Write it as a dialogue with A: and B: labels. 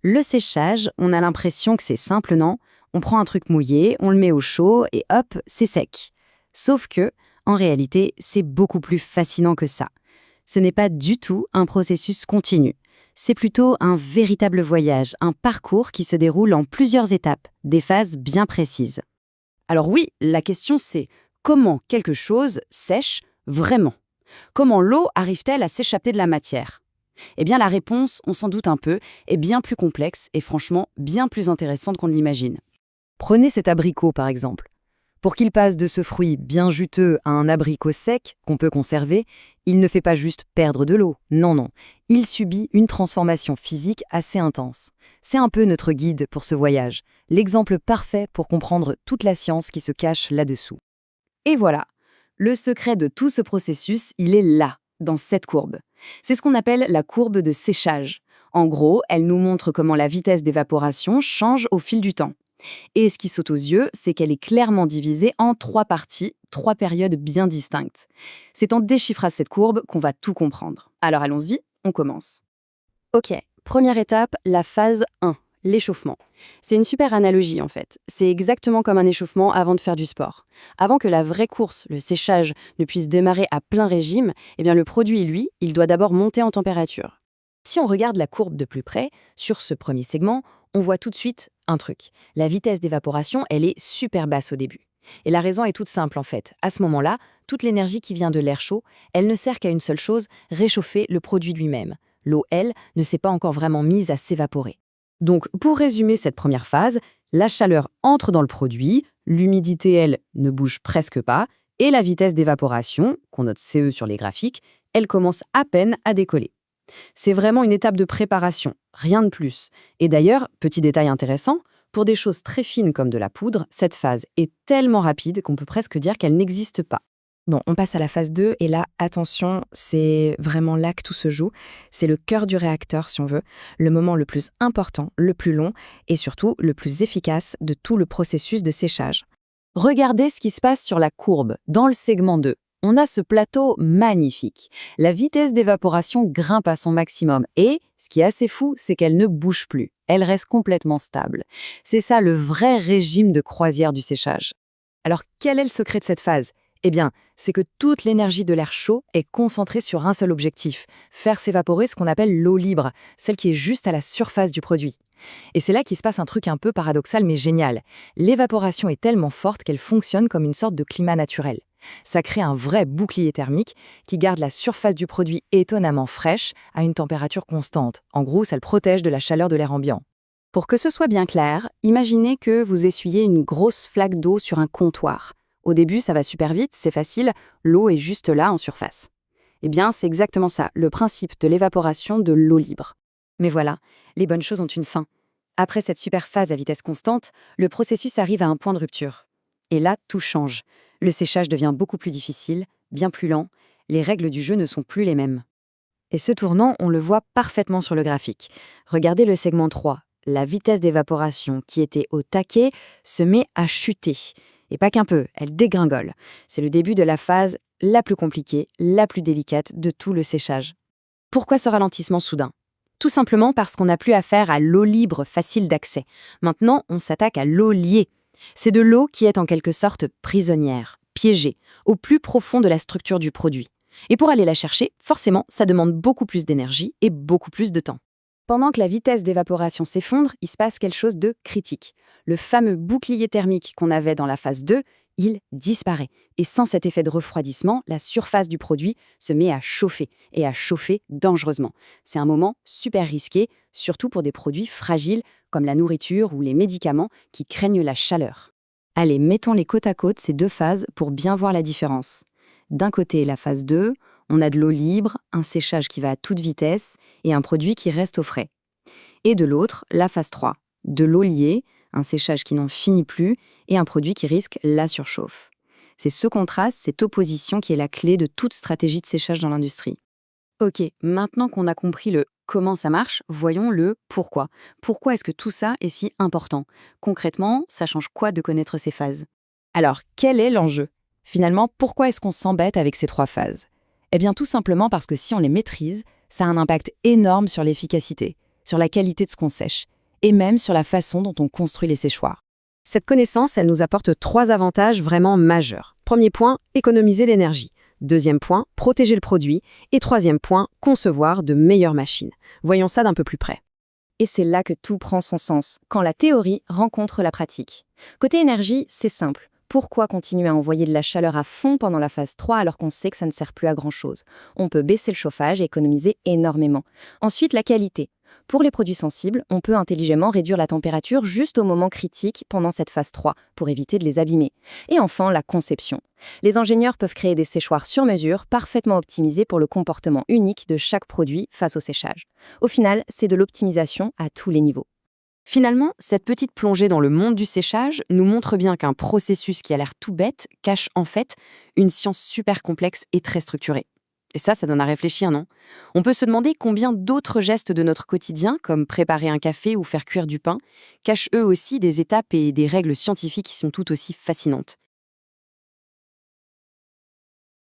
A: Le séchage, on a l'impression que c'est simple, non? On prend un truc mouillé, on le met au chaud et hop, c'est sec. Sauf que, en réalité, c'est beaucoup plus fascinant que ça. Ce n'est pas du tout un processus continu. C'est plutôt un véritable voyage, un parcours qui se déroule en plusieurs étapes, des phases bien précises. Alors oui, la question c'est comment quelque chose sèche vraiment? Comment l'eau arrive-t-elle à s'échapper de la matière? Eh bien la réponse, on s'en doute un peu, est bien plus complexe et franchement bien plus intéressante qu'on ne l'imagine. Prenez cet abricot par exemple. Pour qu'il passe de ce fruit bien juteux à un abricot sec qu'on peut conserver, il ne fait pas juste perdre de l'eau, non, non. Il subit une transformation physique assez intense. C'est un peu notre guide pour ce voyage, l'exemple parfait pour comprendre toute la science qui se cache là-dessous. Et voilà, le secret de tout ce processus, il est là, dans cette courbe. C'est ce qu'on appelle la courbe de séchage. En gros, elle nous montre comment la vitesse d'évaporation change au fil du temps. Et ce qui saute aux yeux, c'est qu'elle est clairement divisée en 3 parties, 3 périodes bien distinctes. C'est en déchiffrant cette courbe qu'on va tout comprendre. Alors allons-y, on commence. Ok, première étape, la phase 1, l'échauffement. C'est une super analogie en fait. C'est exactement comme un échauffement avant de faire du sport. Avant que la vraie course, le séchage, ne puisse démarrer à plein régime, eh bien le produit, lui, il doit d'abord monter en température. Si on regarde la courbe de plus près, sur ce premier segment, on voit tout de suite un truc. La vitesse d'évaporation, elle est super basse au début. Et la raison est toute simple en fait. À ce moment-là, toute l'énergie qui vient de l'air chaud, elle ne sert qu'à une seule chose, réchauffer le produit lui-même. L'eau, elle, ne s'est pas encore vraiment mise à s'évaporer. Donc, pour résumer cette première phase, la chaleur entre dans le produit, l'humidité, elle, ne bouge presque pas, et la vitesse d'évaporation, qu'on note CE sur les graphiques, elle commence à peine à décoller. C'est vraiment une étape de préparation, rien de plus. Et d'ailleurs, petit détail intéressant, pour des choses très fines comme de la poudre, cette phase est tellement rapide qu'on peut presque dire qu'elle n'existe pas.
B: Bon, on passe à la phase 2 et là, attention, c'est vraiment là que tout se joue. C'est le cœur du réacteur, si on veut, le moment le plus important, le plus long et surtout le plus efficace de tout le processus de séchage.
A: Regardez ce qui se passe sur la courbe, dans le segment 2. On a ce plateau magnifique. La vitesse d'évaporation grimpe à son maximum et, ce qui est assez fou, c'est qu'elle ne bouge plus. Elle reste complètement stable. C'est ça le vrai régime de croisière du séchage. Alors, quel est le secret de cette phase ? Eh bien, c'est que toute l'énergie de l'air chaud est concentrée sur un seul objectif, faire s'évaporer ce qu'on appelle l'eau libre, celle qui est juste à la surface du produit. Et c'est là qu'il se passe un truc un peu paradoxal mais génial. L'évaporation est tellement forte qu'elle fonctionne comme une sorte de climat naturel. Ça crée un vrai bouclier thermique qui garde la surface du produit étonnamment fraîche à une température constante. En gros, ça le protège de la chaleur de l'air ambiant. Pour que ce soit bien clair, imaginez que vous essuyez une grosse flaque d'eau sur un comptoir. Au début, ça va super vite, c'est facile, l'eau est juste là en surface. Eh bien, c'est exactement ça, le principe de l'évaporation de l'eau libre. Mais voilà, les bonnes choses ont une fin. Après cette super phase à vitesse constante, le processus arrive à un point de rupture. Et là, tout change. Le séchage devient beaucoup plus difficile, bien plus lent, les règles du jeu ne sont plus les mêmes. Et ce tournant, on le voit parfaitement sur le graphique. Regardez le segment 3. La vitesse d'évaporation, qui était au taquet, se met à chuter. Et pas qu'un peu, elle dégringole. C'est le début de la phase la plus compliquée, la plus délicate de tout le séchage. Pourquoi ce ralentissement soudain ? Tout simplement parce qu'on n'a plus affaire à l'eau libre facile d'accès. Maintenant, on s'attaque à l'eau liée. C'est de l'eau qui est en quelque sorte prisonnière, piégée, au plus profond de la structure du produit. Et pour aller la chercher, forcément, ça demande beaucoup plus d'énergie et beaucoup plus de temps. Pendant que la vitesse d'évaporation s'effondre, il se passe quelque chose de critique. Le fameux bouclier thermique qu'on avait dans la phase 2, il disparaît. Et sans cet effet de refroidissement, la surface du produit se met à chauffer, et à chauffer dangereusement. C'est un moment super risqué, surtout pour des produits fragiles comme la nourriture ou les médicaments qui craignent la chaleur. Allez, mettons-les côte à côte, ces deux phases, pour bien voir la différence. D'un côté, la phase 2, on a de l'eau libre, un séchage qui va à toute vitesse et un produit qui reste au frais. Et de l'autre, la phase 3, de l'eau liée, un séchage qui n'en finit plus et un produit qui risque la surchauffe. C'est ce contraste, cette opposition qui est la clé de toute stratégie de séchage dans l'industrie. Ok, maintenant qu'on a compris le comment ça marche, voyons le pourquoi. Pourquoi est-ce que tout ça est si important ? Concrètement, ça change quoi de connaître ces phases ? Alors, quel est l'enjeu ? Finalement, pourquoi est-ce qu'on s'embête avec ces 3 phases ? Eh bien, tout simplement parce que si on les maîtrise, ça a un impact énorme sur l'efficacité, sur la qualité de ce qu'on sèche. et même sur la façon dont on construit les séchoirs.
C: Cette connaissance, elle nous apporte 3 avantages vraiment majeurs. Premier point, économiser l'énergie. Deuxième point, protéger le produit. Et troisième point, concevoir de meilleures machines. Voyons ça d'un peu plus près.
B: Et c'est là que tout prend son sens, quand la théorie rencontre la pratique. Côté énergie, c'est simple. Pourquoi continuer à envoyer de la chaleur à fond pendant la phase 3 alors qu'on sait que ça ne sert plus à grand-chose? On peut baisser le chauffage et économiser énormément. Ensuite, la qualité. Pour les produits sensibles, on peut intelligemment réduire la température juste au moment critique pendant cette phase 3 pour éviter de les abîmer. Et enfin, la conception. Les ingénieurs peuvent créer des séchoirs sur mesure parfaitement optimisés pour le comportement unique de chaque produit face au séchage. Au final, c'est de l'optimisation à tous les niveaux.
A: Finalement, cette petite plongée dans le monde du séchage nous montre bien qu'un processus qui a l'air tout bête cache en fait une science super complexe et très structurée. Et ça donne à réfléchir, non? On peut se demander combien d'autres gestes de notre quotidien, comme préparer un café ou faire cuire du pain, cachent eux aussi des étapes et des règles scientifiques qui sont tout aussi fascinantes.